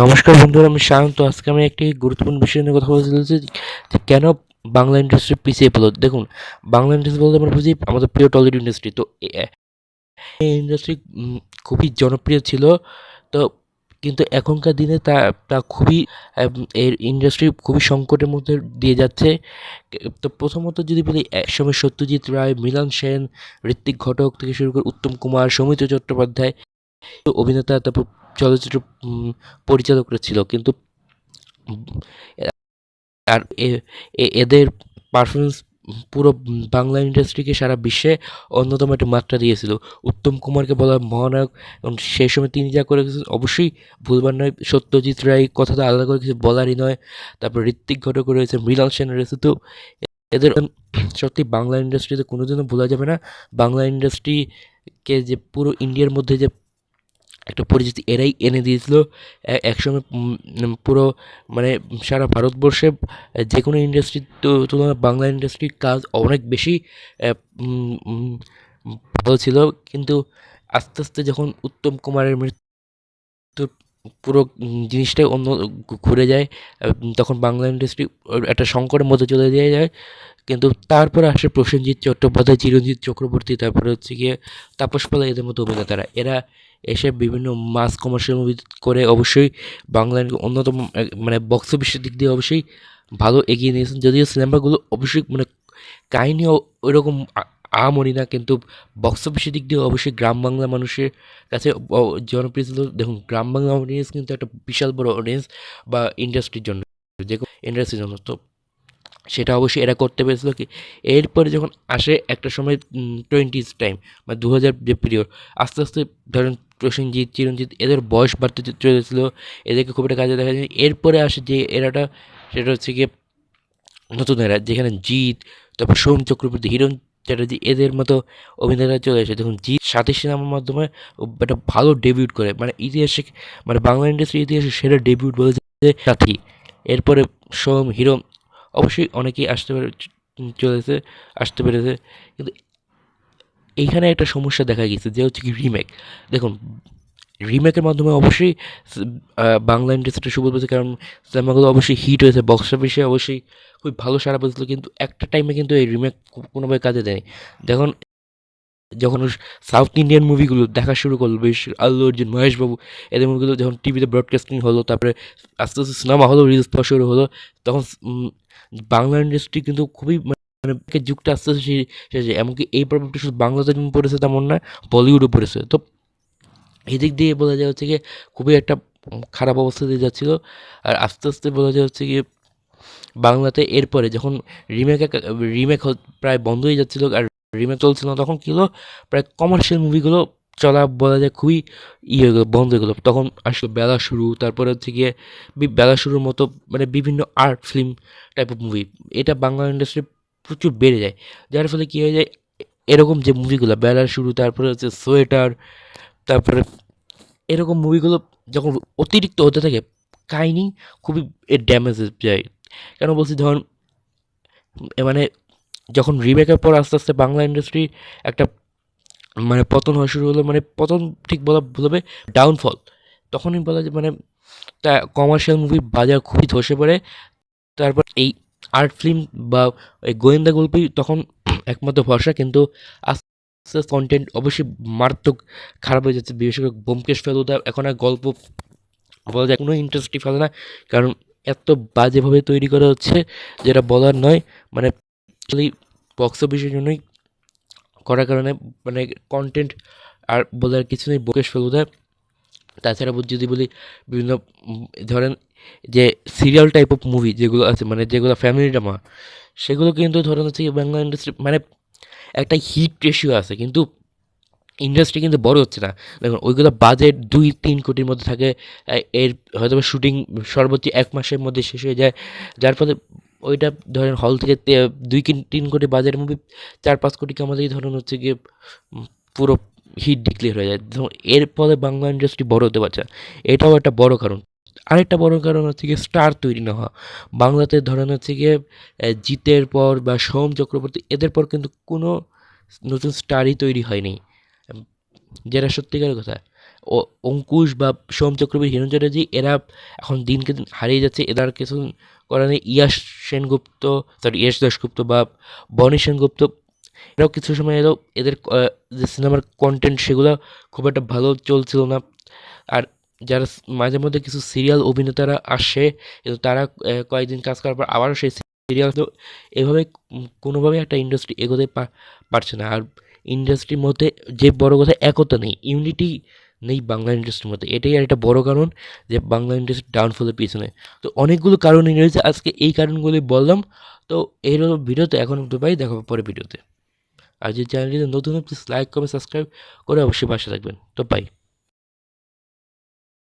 নমস্কার বন্ধুরা, আমি শান্ত। আজকে আমি একটি গুরুত্বপূর্ণ বিষয় নিয়ে কথা বলতে চলেছি যে কেন বাংলা ইন্ডাস্ট্রি পিছিয়ে পড়লো। দেখুন, বাংলা ইন্ডাস্ট্রি বলতে আমরা বুঝি আমাদের প্রিয় টলিউড ইন্ডাস্ট্রি। তো এই ইন্ডাস্ট্রি খুবই জনপ্রিয় ছিল। তো কিন্তু এখনকার দিনে তা তা খুবই এর ইন্ডাস্ট্রি খুবই সংকটের মধ্যে দিয়ে যাচ্ছে। তো প্রথমত যদি বলি, একসময় সত্যজিৎ রায়, মৃণাল সেন, ঋত্বিক ঘটক থেকে শুরু করে উত্তম কুমার, সৌমিত্র চট্টোপাধ্যায় অভিনেতা, তারপর চলচ্চিত্র পরিচালকরা ছিল। কিন্তু উম আর এদের পারফরমেন্স পুরো বাংলা ইন্ডাস্ট্রিকে সারা বিশ্বে অন্যতম একটা মাত্রা দিয়েছিল। উত্তম কুমারকে বলা হয় মহানায়ক, এবং সেই সময় তিনি যা করে গেছেন অবশ্যই ভুলবার নয়। সত্যজিৎ রায় কথাটা আলাদা করে কিছু বলারই নয়। তারপর ঋত্বিক ঘটক রয়েছে, মৃণাল সেন রয়েছে। তো এদের সত্যি বাংলা ইন্ডাস্ট্রিতে কোনোদিনও ভোলা যাবে না। বাংলা ইন্ডাস্ট্রিকে যে পুরো ইন্ডিয়ার মধ্যে যে একটা পরিচিতি এরাই এনে দিয়েছিল। একসময় পুরো মানে সারা ভারতবর্ষে যে কোনো ইন্ডাস্ট্রির তুলনায় বাংলা ইন্ডাস্ট্রির কাজ অনেক বেশি উম, উম, ভালো ছিল। কিন্তু আস্তে আস্তে যখন উত্তম কুমারের মৃত্যু, পুরো জিনিসটাই অন্য ঘুরে যায়। তখন বাংলা ইন্ডাস্ট্রি একটা সংকটের মধ্যে চলে দিয়ে যায়। কিন্তু তারপরে আসে প্রসেনজিৎ চট্টোপাধ্যায়, চিরঞ্জিত চক্রবর্তী, তারপরে হচ্ছে গিয়ে তাপস পাল, এদের মতো অভিনেতারা। এরা এসে বিভিন্ন মাস কমার্শিয়াল মুভি করে অবশ্যই বাংলার অন্যতম মানে বক্স অফিসের দিক দিয়ে অবশ্যই ভালো এগিয়ে নিয়েছেন। যদিও সিনেমাগুলো অবশ্যই মানে কাহিনিও ওইরকম আহামরি না, কিন্তু বক্স অফিসের দিক দিয়ে অবশ্যই গ্রাম বাংলা মানুষের কাছে জনপ্রিয় ছিল। দেখুন, গ্রাম বাংলা অডিয়েন্স কিন্তু একটা বিশাল বড় অডিয়েন্স বা ইন্ডাস্ট্রির জন্য, যে কোনো ইন্ডাস্ট্রির জন্য। তো সেটা অবশ্যই এরা করতে পেরেছিল কি, এরপরে যখন আসে একটা সময় 20s টাইম বা 2000 যে পিরিয়ড, আস্তে আস্তে ধরেন প্রসেনজিৎ, চিরঞ্জিত এদের বয়স বাড়তে চলেছিল, এদেরকে খুব একটা কাজে দেখা যায়। এরপরে আসে যে এরাটা, সেটা হচ্ছে গিয়ে নতুন এরা, যেখানে জিৎ, তারপর সোম চক্রবর্তী, হিরণ চ্যাটার্জি এদের মতো অভিনেতা চলে এসে। দেখুন, জিৎ সাথী সিনেমার মাধ্যমে একটা ভালো ডেবিউট করে, মানে ইতিহাসে, মানে বাংলা ইন্ডাস্ট্রির ইতিহাসে সেরা ডেবিউট বলেছে সাথী। এরপরে সোম, হিরো অবশ্যই অনেকেই চলেছে, আসতে পেরেছে। কিন্তু এইখানে একটা সমস্যা দেখা গেছে, যে হচ্ছে কি রিমেক। দেখুন, রিমেকের মাধ্যমে অবশ্যই বাংলা ইন্ডাস্ট্রিটা সুবল পেয়েছে, কারণ সিনেমাগুলো অবশ্যই হিট হয়েছে, বক্স অফিসে অবশ্যই খুব ভালো সাড়া পেয়েছিল। কিন্তু একটা টাইমে কিন্তু এই রিমেক কোনোভাবে কাজে দেয়নি। দেখুন, যখন সাউথ ইন্ডিয়ান মুভিগুলো দেখা শুরু করলো, বেশ আল্লু অর্জুন, মহেশ বাবু এদের মুভিগুলো যখন টিভিতে ব্রডকাস্টিং হলো, তারপরে আস্তে আস্তে সিনেমা হলো, রিলস পাওয়া শুরু হলো, তখন বাংলা ইন্ডাস্ট্রি কিন্তু খুবই মানে যুগটা আস্তে আস্তে শেষে। এমনকি এই প্রভাবটা শুধু বাংলাদেশ পড়েছে তেমন না, বলিউডও পড়েছে। তো এদিক দিয়ে বলা যায় হচ্ছে গিয়ে খুবই একটা খারাপ অবস্থা দিয়ে যাচ্ছিলো। আর আস্তে আস্তে বলা যায় হচ্ছে গিয়ে বাংলাতে এরপরে যখন রিমেক রিমেক প্রায় বন্ধ হয়ে যাচ্ছিলো, আর রিমেক চলছিল না, তখন কী হলো, প্রায় কমার্শিয়াল মুভিগুলো চলা বলা যায় খুবই হয়ে গেলো, বন্ধ হয়ে গেলো। তখন আসলো বেলা শুরু, তারপরে হচ্ছে গিয়ে বেলা শুরুর মতো মানে বিভিন্ন art film type of movie, এটা বাংলা ইন্ডাস্ট্রি প্রচুর বেড়ে যায়। যার ফলে কী হয়ে যায়, এরকম যে মুভিগুলো বেলা শুরু, তারপরে হচ্ছে সোয়েটার, তারপরে এরকম মুভিগুলো যখন অতিরিক্ত হতে থাকে, কাহিনি খুবই ড্যামেজ যায়। কেন বলছি, ধরুন মানে যখন রিমেকের পর আস্তে আস্তে বাংলা ইন্ডাস্ট্রি একটা মানে পতন হওয়া শুরু হলো, মানে পতন ঠিক বলা ভুল হবে, ডাউনফল। তখনই বলা যায় মানে তা কমার্শিয়াল মুভির বাজার খুবই ধসে পড়ে। তারপর এই আর্ট ফিল্ম বা এই গোয়েন্দা গল্পই তখন একমাত্র ভরসা। কিন্তু আস্তে আস্তে কন্টেন্ট অবশ্যই মারাত্মক খারাপ হয়ে যাচ্ছে। বিশেষ করে ব্যোমকেশ ফেলুদা এখন আর গল্প বলা যায় কোনো ইন্টারেস্টই ফেলে না, কারণ এত বাজেভাবে তৈরি করা হচ্ছে যেটা বলার নয়। মানে অ্যাকচুয়ালি বক্স অফিসের জন্যই করার কারণে মানে কন্টেন্ট আর বলার কিছু নেই ব্যোমকেশ ফেলুদা। তাছাড়া যদি বলি বিভিন্ন ধরেন যে সিরিয়াল টাইপ অফ মুভি যেগুলো আছে, মানে যেগুলো ফ্যামিলি ড্রামা, সেগুলো কিন্তু ধরেন হচ্ছে বাংলা ইন্ডাস্ট্রি মানে একটা হিট রেশিও আছে, কিন্তু ইন্ডাস্ট্রি কিন্তু বড় হচ্ছে না। দেখুন, ওইগুলো বাজেট 2-3 কোটির মধ্যে থাকে। এর হয়তো শুটিং সর্বোচ্চ 1 মাসের মধ্যে শেষ হয়ে যায়। যার ফলে ওইটা ধরেন হল থেকে 2-3 কোটি বাজেটের মুভি 4-5 কোটি কামালেই ধরুন হচ্ছে গিয়ে পুরো হিট ডিক্লেয়ার হয়ে যায়। ধরুন এর ফলে বাংলা ইন্ডাস্ট্রি বড় হতে পারছে না, এটাও একটা বড় কারণ। আরেকটা বড় কারণ হচ্ছে গিয়ে স্টার তৈরি না হওয়া। বাংলাতে ধরেন হচ্ছে গিয়ে জিতের পর বা সোম চক্রবর্তী এদের পর কিন্তু কোনো নতুন স্টারই তৈরি হয়নি, যেটা সত্যিকারের কথা। ও অঙ্কুশ বা সোম চক্রবর্তী, হিরণ চ্যাটার্জি এরা এখন দিনকে দিন হারিয়ে যাচ্ছে। এদের কিছু করার নেই। ইয়াশ দাশগুপ্ত বা বনি সেনগুপ্ত এরাও কিছু সময় এলো, এদের যে সিনেমার কন্টেন্ট সেগুলো খুব একটা ভালো চলছিল না। আর যারা মাঝে মধ্যে কিছু সিরিয়াল অভিনেতারা আসে, কিন্তু তারা কয়েকদিন কাজ করার পর আবারও সেই সিরিয়াল, তো এভাবে কোনোভাবে একটা ইন্ডাস্ট্রি এগোতে পারছে না। আর ইন্ডাস্ট্রির মধ্যে যে বড় কথা, একতা নেই, ইউনিটি নেই বাংলা ইন্ডাস্ট্রির মধ্যে। এটাই আর একটা বড় কারণ যে বাংলা ইন্ডাস্ট্রি ডাউনফলের পিছনে। তো অনেকগুলো কারণই রয়েছে, আজকে এই কারণগুলি বললাম। তো এই হলো ভিডিওতে, এখন তো ভাই দেখা হবে পরে ভিডিওতে। আর যে চ্যানেলটিতে নতুন প্লিজ লাইক কমেন্ট সাবস্ক্রাইব করে অবশ্যই পাশে থাকবেন। তো বাই।